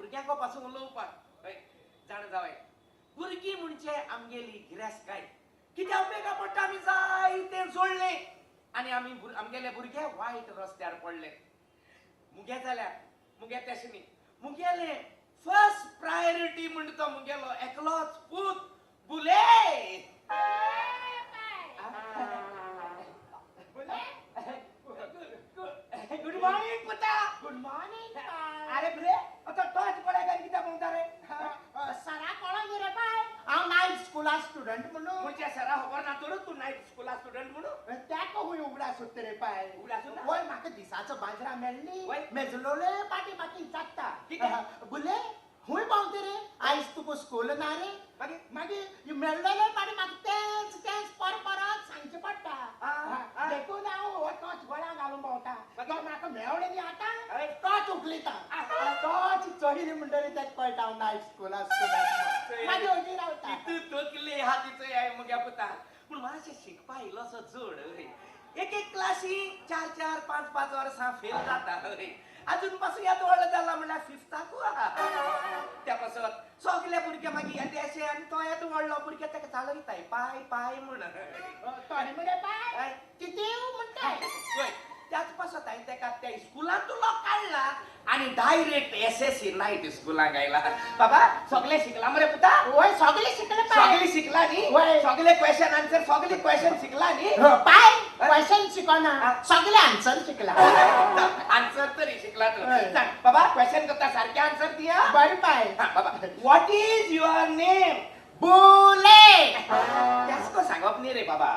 भुरग्यांको पासून उलोवपाक जाण जावय भुरगीं म्हणजे आमगेली गिरेस्तकाय कित्या उपेगा पडटा आमी जाय तें जोडले आनी आमी आमगेले भुरगे वायट रस्त्यार पडले मुगे जाल्यार मुगे तशें न्ही मुगेले फर्स्ट प्रायोरिटी म्हणटा तो मुगेलो एकलोच पूत बुले गुड मॉर्निंग पुता गुड मॉर्निंग अरे बरे आता टॉच पडायला किती म्हणता रे सरा कोण रे बाय हांव नायट स्कुला स्टुडंट म्हणून म्हणजे सरा खबर ना तर तू नायट स्कुला स्टुडंट म्हणून त्याक हुंय उगडा सुट्ट रे बाय उगडा सुट्टा? वय म्हाका दिसाचो बाजरा मेळ्ळी वय. मेजलोले पाटी पाटी जाता कितें? बुले हुंय पावते रे आयज तुका स्कूल ना रे मागीर मागीर मेळ्ळले पाटी म्हाका तेच तेच परत सांगचे पडटा देखून हांव हो टॉच गळ्या घालून भोंवता तो म्हाका मेळ्ळें न्ही आतां टॉच उखलिता टॉच चोहिली म्हणटरी तेका कळटा हांव नायट स्कुला स्टुडंट मागीर हजी रावता तू तकले हातीचो आहे मुगे पुता पूण मातशें शिकपा इल्लोसो जोड एक क्लासी 4 5 वर्सां फेल जाता अजून पासून याद व्हडलो जाला म्हणल्यार फिफ्थाकू त्या पासून सगळे भुरगे मागीर येते आनी तो येता व्हडलो भुरगे ताका चालयताय पाय पाय म्हणून तोरी मरे बाय कितें म्हणटाय त्याच पासून हांवें ताका त्या स्कुलांत तुलो काडला आनी डायरेक्ट एसएससी नायट स्कुलाक आयला बाबा सगळे शिकला मरे पुता वय सगळे शिकले सगळे शिकला न्ही वय. सगळे क्वेश्चन आन्सर सगळे क्वेश्चन शिकला न्ही पाय क्वेश्चन शिकना सगळे आन्सर शिकला आन्सर तरी शिकला तू सांग बाबा क्वेश्चन करता सारखे आन्सर दिया बरे पाय बाबा व्हॉट इज युअर नेम बुले त्यासको सांगप न्ही रे बाबा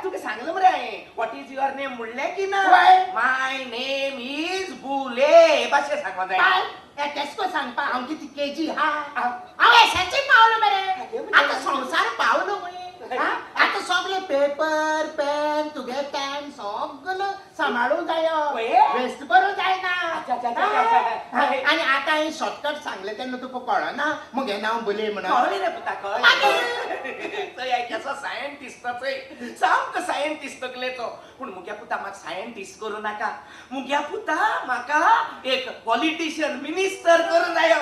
तुका सांगलं मरे हांवें व्हॉट इज युअर नेम म्हणलें की ना वय. माय नेम इज बुले भाशे सांगपा जाय पाय तेसको सांगपा हांव कितें केजी हांव एसाचे पावलो मरे आतां संवसार पावलो मरे आतां सगळे पेपर पेन तुगे पेन सगळं सांबाळूंक जायो वय. वेस्ट करूंक जायना आनी आतां हांवें शॉर्टकट सांगलें तेन्ना तुका कळना मुगे नांव बुले म्हणून कळ्ळें रे पुता कळ्ळें चोय केसो सायंटिस्ट चोय सामको सायंटिस्ट तकले तो पूण मुगे पुता म्हाका सायंटिस्ट करूं नाका मुगे पुता म्हाका एक पॉलिटिशियन मिनिस्टर करूं जायो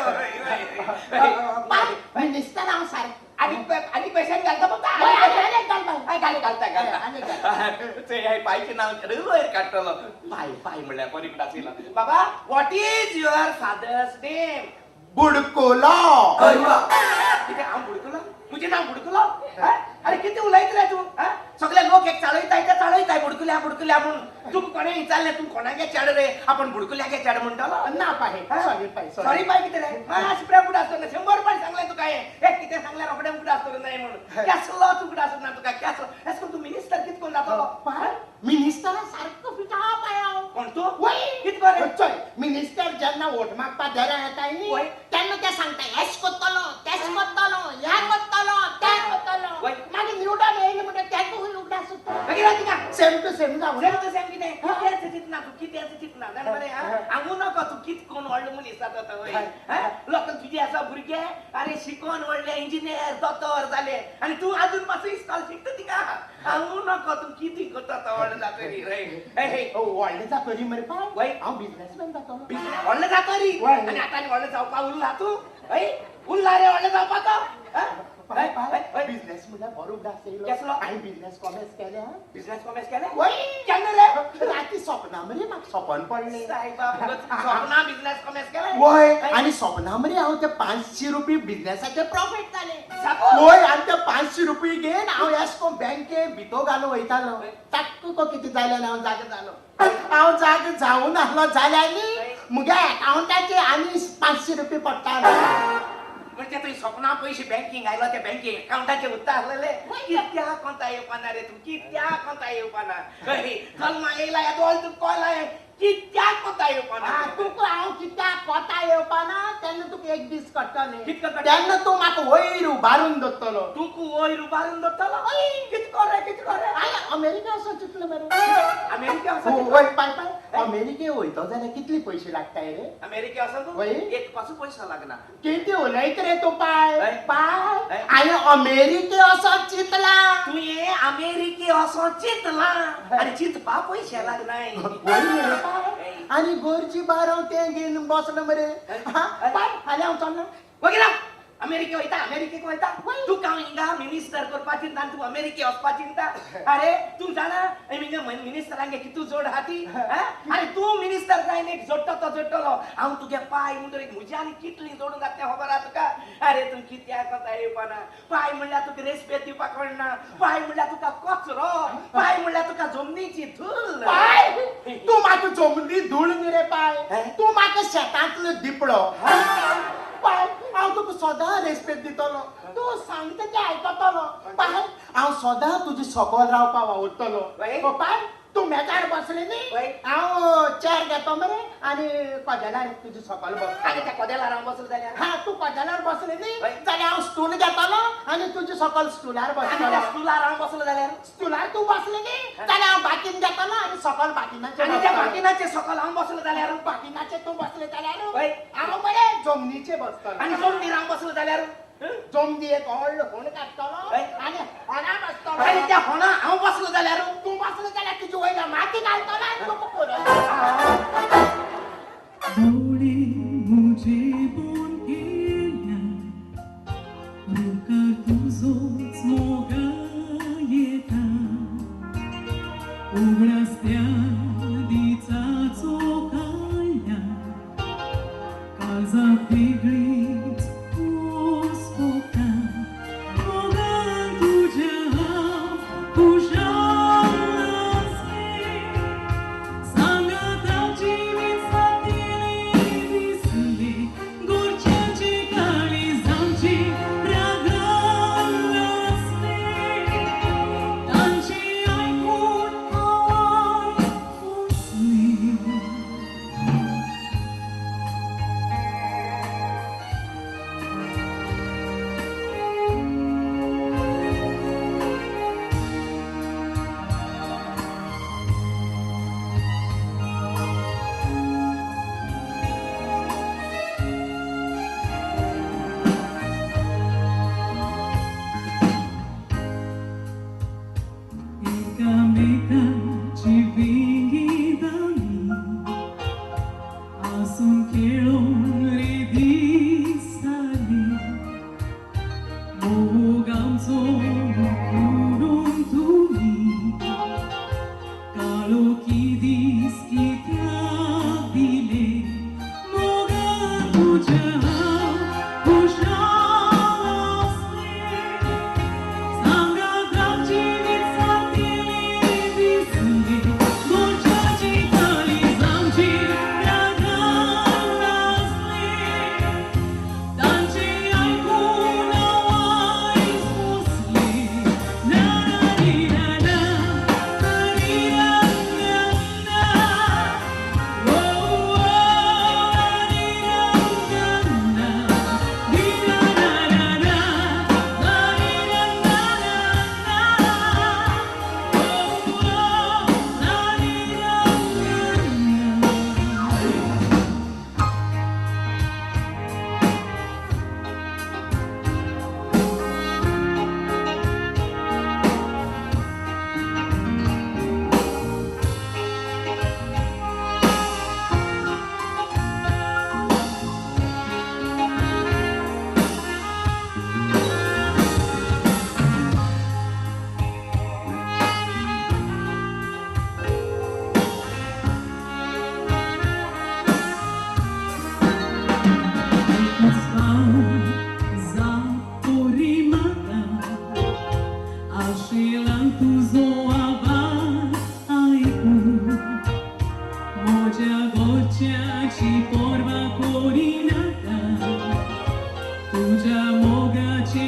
मिनिस्टर हांव सारको आनी क्वेश्चन घालता पुता पायचे नाव वयर काडटलो पाय पाय म्हणल्यार बरी आशिल्लो बाबा what is your father's name बुडकुलो कितें हांव बुडकुलो तुजें नांव बुडकुलो अरे कितें उलयता रे तूं सगळे लोक एक चाळयताय बुडकुल्या बुडकुल्या म्हणून तुका कोणें विचारलें तूं कोणागे चेड रे आपण बुडकुल्यागे चेड म्हणटलो ना पाय सॉरी पाय सॉरी पाय कितें रे स्प्रे फुडें आसतना 100 पाय सांगलें तुका हें कितें सांगल्यार रोखडें फुडें आसतना जाय म्हणून केसलो तुकडो आसतना तुका केसलो एस करून तूं मिनिस्टर कितें करून जातलो पाय मिनिस्टरा सारको फिट आहा पाय हांव कोण तूं वय कितें करे चल मिनिस्टर जेन्ना वोट मागपा घरा येताय न्ही वय. तेन्ना ते सांगता हेच कोत्तलो तेच कोत्तलो ह्या कोत्तलो त्या कोत्तलो वय. मागीर निवडून येयले म्हणटा तेका हुंय उगडा सुट्टा मागीर रावती का सेम टू सेम जावं सेम टू सेम कितें कितें चिंतना तूं कितें चिंतना जाण मरे सांगू नका तू कितें कोण व्हडलो मनीस जाता तो लोक तुजे आसा भुरगे अरे शिकोन व्हडले इंजिनियर दोतोर जाले आनी तू अजून मातसो इस्कॉल शिकता तिका सांगू नका तू कितें करता तो व्हडलो जातरी रे व्हडले जातरी मरे वय. पाय हांव बिझनेसमॅन जातलो व्हडलो जातरी वय. आनी आतां व्हडलो जावपा उरला तूं उरला रे व्हडलो जावपाचो बिझनेस म्हणल्यार बरो उगडा केसलो? आसलो हांवें बिझनेस कॉमर्स केले बिझनेस कॉमर्स केलें वय केन्ना रे राती सपना मरे म्हाका सपन पडलें सपना बिझनेस कॉमर्स केलें वय आनी सपना मरे हांव ते 500 रुपये बिझनेसाचे प्रॉफिट जाले सापो वय आनी ते 500 रुपये घेवन हांव एसको बँके भितो घालून वयतालो ताक्क को कितें जालें हांव जागे जालो हांव जागे जावन आसलो जाल्यार न्ही मुगे अकाउंटाचे आनी 500 रुपये पडटाले म्हणजे तुझी स्वप्ना पैसे बँकिंग आयलो ते बँकिंग अकाउंटाचे उत्तर आसलेले कित्या कोणता येवपाना रे तू कित्या कोणता येवपाना जल्मा येयला येदोळ तू कॉल कित्या कोणता येवपाना तुका हांव कित्याक कोता येवपाना तेन्ना तुका एक दीस कट्टले कितको कट्टले? तेन्ना तूं म्हाका वयर उबारून दवरतलो तूं वयर उबारून दवरतलो कितें करे हांवें अमेरिका वचून चिंतलें मरे अमेरिका वय पाय पाय अमेरिके वयतो जाल्यार कितले पयशे लागताय रे अमेरिका वचून तूं वय. एक पासून पयसो लागना किती उलयत रे तूं पाय वय. पाय हांवें अमेरिके वचोन चिंतला तू ये अमेरिके वचोन चिंतला आनी चिंतपा पयशे लागनाय वय रे आणि गोरची बाराव ते घेऊन बसलं मरे बाय फाल्यां हांव चल्ला वगैरे अमेरिके वयता अमेरिकेक वयता तू काम हिंगा मिनिस्टर करपाची आनी तू अमेरिके वचपाची अरे तू जाणा हिंगा मिनिस्टरांगे कितू जोड हाती अरे तू मिनिस्टर जायन एक जोडटलो हांव तुगे पाय म्हणून एक म्हज्यान कितली जोडून घातले खबर आहा तुका अरे तू कित्याक कोता येवपाना पाय म्हणल्यार तुका रेस्पेद दिवपाक कळना पाय म्हणल्यार तुका कचरो पाय म्हणल्यार तुका जमनीची धूळ पाय तू म्हाका जमनी धूळ न्ही रे पाय तू म्हाका शेतांतलो दिपडो पाय हांव तुका सदां रेस्पेद दितलो तू सांगता तें आयकतलो पाय हांव सदां तुजी सकयल रावपाक वावुरतलो पाय तू मेजार बसले न्ही हांव चेर घेतो मरे आनी कदेलार तुजी सकयल बस आनी त्या कदेलार हांव बसलो जाल्यार हा तू कदेलार बसले न्ही जाल्यार हांव स्टूल घेतलो आनी तुजी सकयल स्टुलार बसतलो स्टुलार हांव बसलो जाल्यार स्टुलार तू बसले न्ही जाल्यार हांव बाकीन घेतलो आनी सकयल बाकिनाचेर आनी त्या बाकिनाचे सकयल हांव बसलो जाल्यार बाकिनाचेर तू बसले जाल्यार हांव मरे जमनीचेर बसतलो आनी जमनीर हांव बसलो जाल्यार जमनी एक व्हडलो होण काडटलो आनी होणार बसतलो आनी त्या होना हांव बसलो जाल्यार तू बसलो जाल्यार तुजी वयल्या माती घालतलो आनी तुका पळयतलो डोळे मुझे बोन केल्या रुकार तुझोच मोगा येता उगडासत्या दिसाचो काळ्या काळजाक वेगळीच खोस होता मोगान तुझ्या हांव खुशाल आसलें सांगत रावची विसरलेली दिसली गोरच्याची काळीज आमची रागान आसलें तांची आयकून हांव खोसलें एकामेकांची विंगीत आमी आसून खेळून रे दिसताली मोग आमचो उडून तुमी काळोखी दीस कित्याक दिले मोगान तुझ्या हांव खुशाल आसलें सांगत रावची विसरलेली दिसली गोरच्याची काळीज आमची रागान आसलें तांची आयकून हांव आयज खोसलें ना री ना ना री ना ना ओ री ना ना री ना ना ना री ना तुझ्या मोगाची